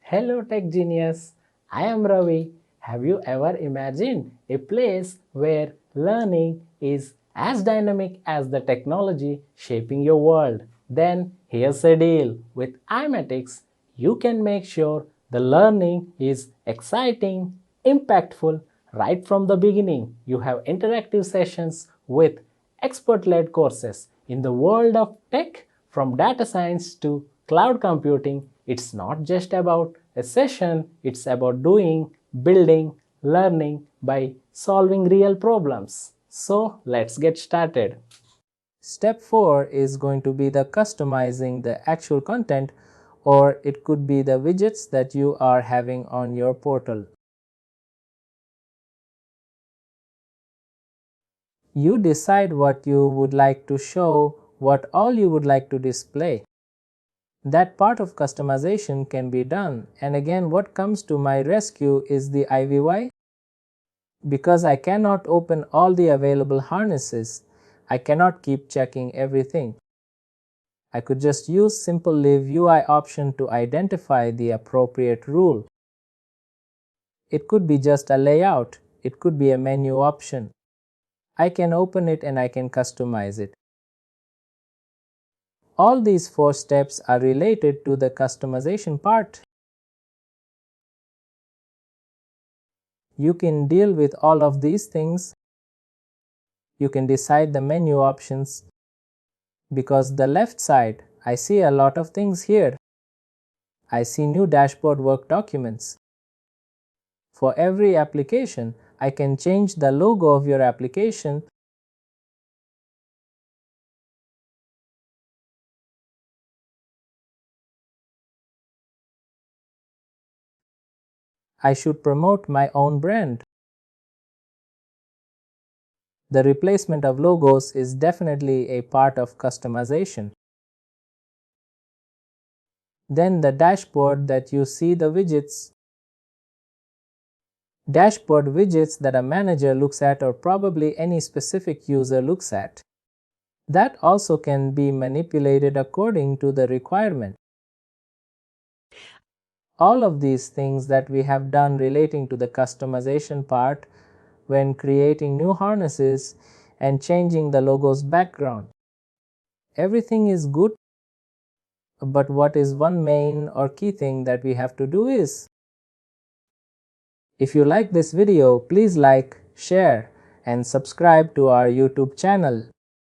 Hello Tech Genius, I am Ravi. Have you ever imagined a place where learning is as dynamic as the technology shaping your world? Then here's a deal. With iMatix, you can make sure the learning is exciting, impactful right from the beginning. You have interactive sessions with expert-led courses. In the world of tech, from data science to cloud computing, it's not just about a session, it's about doing, building, learning by solving real problems. So let's get started. Step 4 is going to be the customizing the actual content, or it could be the widgets that you are having on your portal. You decide what you would like to show, what all you would like to display. That part of customization can be done, and again what comes to my rescue is the IVY. Because I cannot open all the available harnesses, I cannot keep checking everything. I could just use simple leave UI option to identify the appropriate rule. It could be just a layout, it could be a menu option. I can open it and I can customize it. All these 4 steps are related to the customization part. You can deal with all of these things. You can decide the menu options. Because the left side, I see a lot of things here. I see new dashboard work documents. For every application, I can change the logo of your application. I should promote my own brand. The replacement of logos is definitely a part of customization. Then the dashboard that you see the widgets. Dashboard widgets that a manager looks at or probably any specific user looks at. That also can be manipulated according to the requirement. All of these things that we have done relating to the customization part when creating new harnesses and changing the logo's background. Everything is good, but what is one main or key thing that we have to do is, if you like this video, please like, share and subscribe to our YouTube channel.